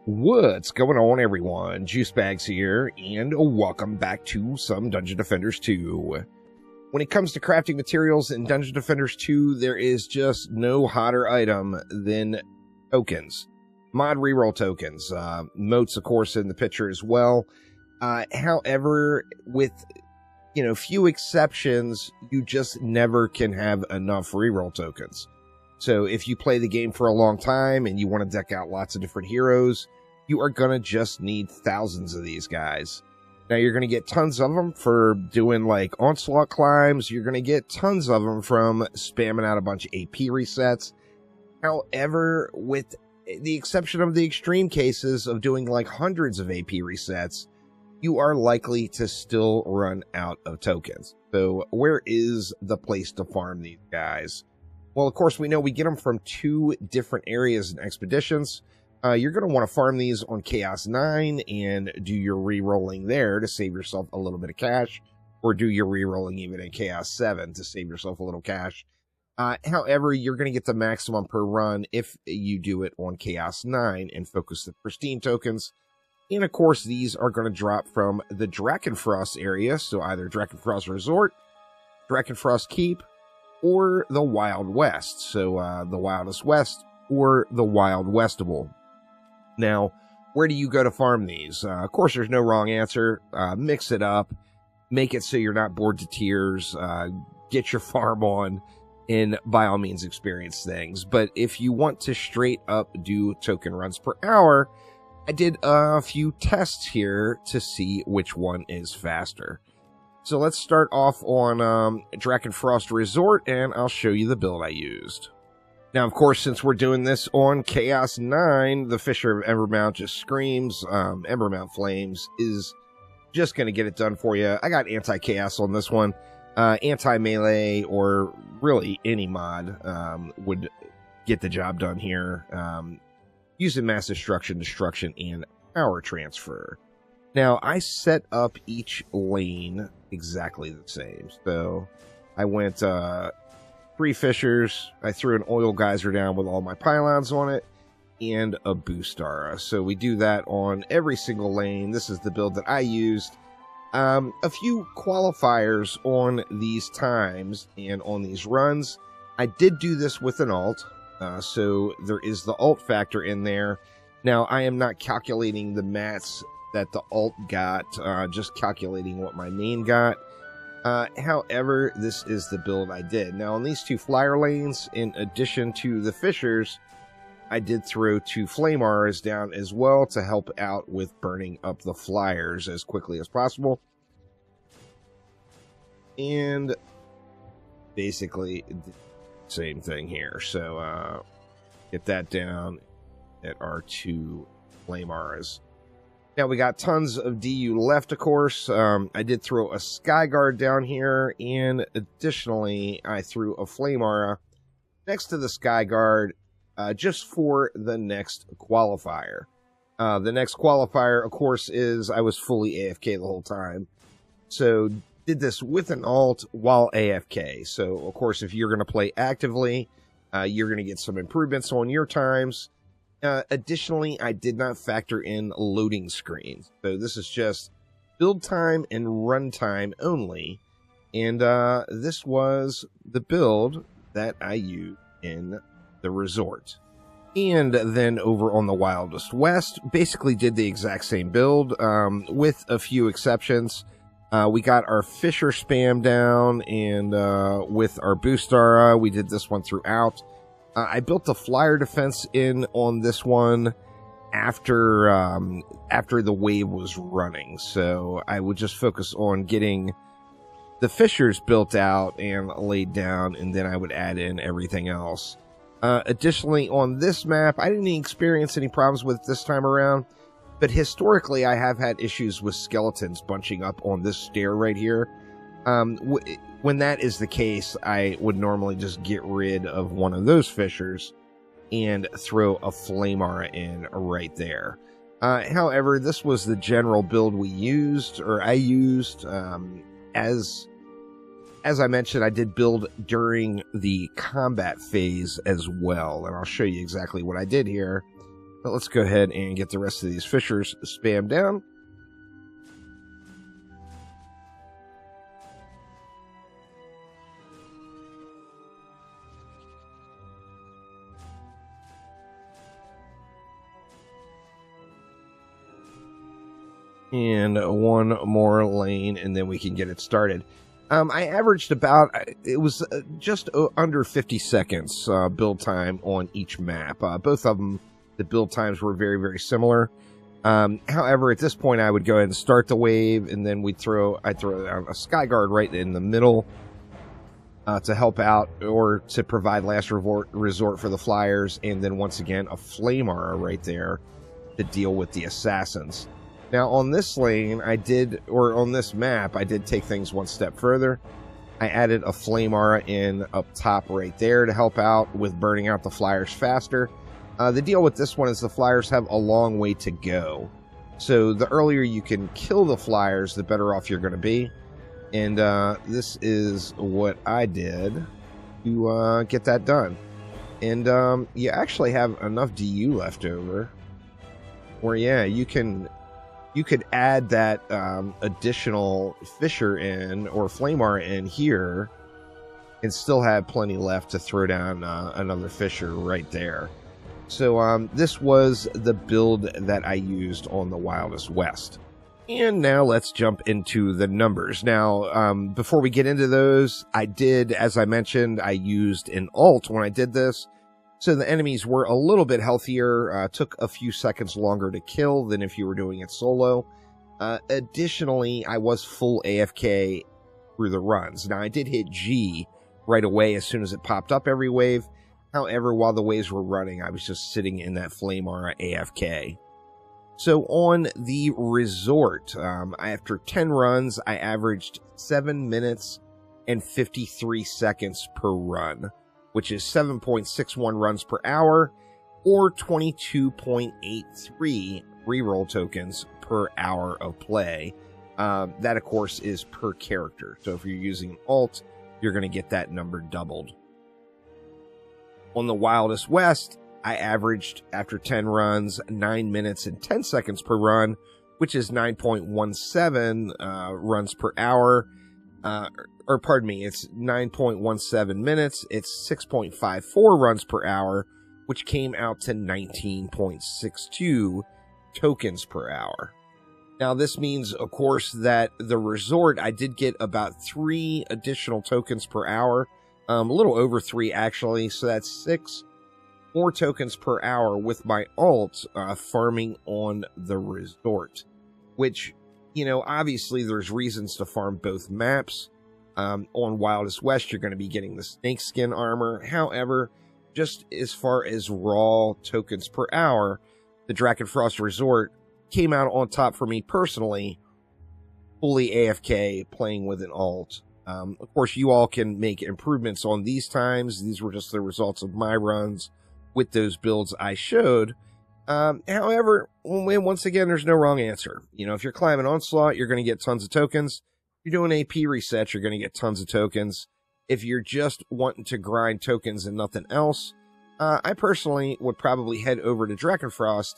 What's going on, everyone? Juicebags here, and welcome back to some Dungeon Defenders 2. When it comes to crafting materials in Dungeon Defenders 2, there is just no hotter item than tokens. Mod reroll tokens. Motes, of course, in the picture as well. However, with few exceptions, you just never can have enough reroll tokens. So if you play the game for a long time and you want to deck out lots of different heroes, you are going to just need thousands of these guys. Now, you're going to get tons of them for doing, like, onslaught climbs. You're going to get tons of them from spamming out a bunch of AP resets. However, with the exception of the extreme cases of doing, like, hundreds of AP resets, you are likely to still run out of tokens. So, where is the place to farm these guys? Well, of course, we know we get them from two different areas in expeditions. You're going to want to farm these on Chaos 9 and do your re-rolling there to save yourself a little bit of cash, or do your re-rolling even in Chaos 7 to save yourself a little cash. However, you're going to get the maximum per run if you do it on Chaos 9 and focus the pristine tokens. And of course, these are going to drop from the Drakenfrost area, so either Drakenfrost Resort, Drakenfrost Keep, or the Wild West, so the Wildest West or the Wild Westable. Now, where do you go to farm these? Of course, there's no wrong answer. Mix it up. Make it so you're not bored to tears. Get your farm on, and by all means experience things. But if you want to straight up do token runs per hour, I did a few tests here to see which one is faster. So let's start off on Drakenfrost Resort, and I'll show you the build I used. Now, of course, since we're doing this on Chaos 9, the Fisher of Embermount just screams. Embermount Flames is just going to get it done for you. I got anti-chaos on this one. Anti-melee, or really any mod, would get the job done here. Using mass destruction, and power transfer. Now, I set up each lane exactly the same. So I went 3 fishers, I threw an oil geyser down with all my pylons on it, and a boostara. So we do that on every single lane. This is the build that I used. A few qualifiers on these times and on these runs. I did do this with an alt, so there is the alt factor in there. Now, I am not calculating the mats that the alt got, just calculating what my main got. However, this is the build I did. Now, on these 2 flyer lanes, in addition to the fishers, I did throw 2 flame auras down as well to help out with burning up the flyers as quickly as possible. And basically, same thing here. So, get that down at our 2 flame auras. Now, we got tons of DU left, of course. I did throw a Sky Guard down here, and additionally, I threw a Flame Aura next to the Sky Guard just for the next qualifier. The next qualifier, of course, is I was fully AFK the whole time. So, did this with an alt while AFK. So, of course, if you're going to play actively, you're going to get some improvements on your times. Additionally, I did not factor in loading screens. So this is just build time and run time only. And this was the build that I used in the resort. And then over on the Wildest West, basically did the exact same build with a few exceptions. We got our Fisher spam down, and with our Boostara, we did this one throughout. I built the flyer defense in on this one after the wave was running, so I would just focus on getting the fishers built out and laid down, and then I would add in everything else. Additionally, on this map, I didn't experience any problems with it this time around, but historically I have had issues with skeletons bunching up on this stair right here. When that is the case, I would normally just get rid of one of those fishers and throw a flame aura in right there. However, this was the general build we used, or I used. As I mentioned, I did build during the combat phase as well, and I'll show you exactly what I did here. But let's go ahead and get the rest of these fishers spammed down. And one more lane, and then we can get it started. I averaged about, it was just under 50 seconds build time on each map. Both of them, the build times were very, very similar. However, at this point, I would go ahead and start the wave, and then I'd throw down a Skyguard right in the middle to help out or to provide last resort for the flyers, and then once again, a Flame Aura right there to deal with the assassins. Now, on this lane, on this map, I did take things one step further. I added a Flame Aura in up top right there to help out with burning out the flyers faster. The deal with this one is the flyers have a long way to go. So the earlier you can kill the flyers, the better off you're going to be. And this is what I did to get that done. And you actually have enough DU left over where, yeah, you could add that additional Fisher in or Flame Aura in here and still have plenty left to throw down another Fisher right there. So this was the build that I used on the Wildest West. And now let's jump into the numbers. Now, before we get into those, as I mentioned, I used an alt when I did this. So the enemies were a little bit healthier, took a few seconds longer to kill than if you were doing it solo. Additionally, I was full AFK through the runs. Now, I did hit G right away as soon as it popped up every wave. However, while the waves were running, I was just sitting in that Flame Aura AFK. So on the resort, after 10 runs, I averaged 7 minutes and 53 seconds per run, which is 7.61 runs per hour, or 22.83 reroll tokens per hour of play. That, of course, is per character. So if you're using alt, you're going to get that number doubled. On the Wildest West, I averaged, after 10 runs, 9 minutes and 10 seconds per run, which is 9.17 runs per hour. Or pardon me, it's 9.17 minutes. It's 6.54 runs per hour, which came out to 19.62 tokens per hour. Now, this means, of course, that the resort, I did get about 3 additional tokens per hour. A little over 3, actually. So that's 6 more tokens per hour with my alt farming on the resort. Which, you know, obviously there's reasons to farm both maps. On Wildest West, you're going to be getting the snakeskin armor. However, just as far as raw tokens per hour, the Drakenfrost Resort came out on top for me personally, fully AFK, playing with an alt. Of course, you all can make improvements on these times. These were just the results of my runs with those builds I showed. However, once again, there's no wrong answer. You know, if you're climbing Onslaught, you're going to get tons of tokens. If you're doing AP resets, you're going to get tons of tokens. If you're just wanting to grind tokens and nothing else, I personally would probably head over to Drakenfrost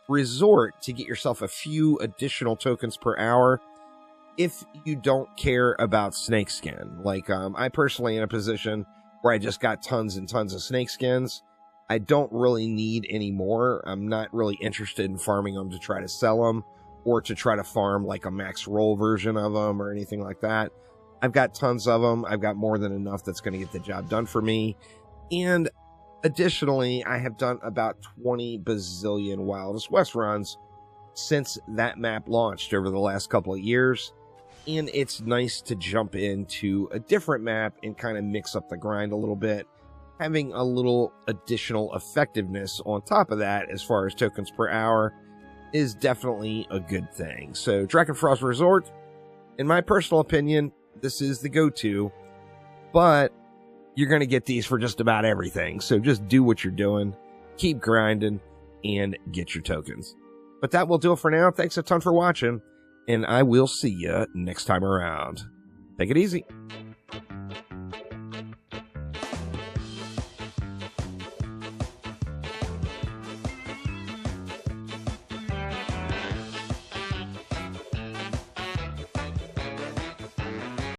Resort to get yourself a few additional tokens per hour if you don't care about snakeskin. Like, I personally in a position where I just got tons and tons of snakeskins. I don't really need any more. I'm not really interested in farming them to try to sell them or to try to farm like a max roll version of them or anything like that. I've got tons of them. I've got more than enough that's going to get the job done for me. And additionally, I have done about 20 bazillion Wildest West runs since that map launched over the last couple of years. And it's nice to jump into a different map and kind of mix up the grind a little bit. Having a little additional effectiveness on top of that as far as tokens per hour is definitely a good thing. So Drakenfrost Resort, in my personal opinion, this is the go-to, but you're going to get these for just about everything. So just do what you're doing, keep grinding, and get your tokens. But that will do it for now. Thanks a ton for watching, and I will see you next time around. Take it easy.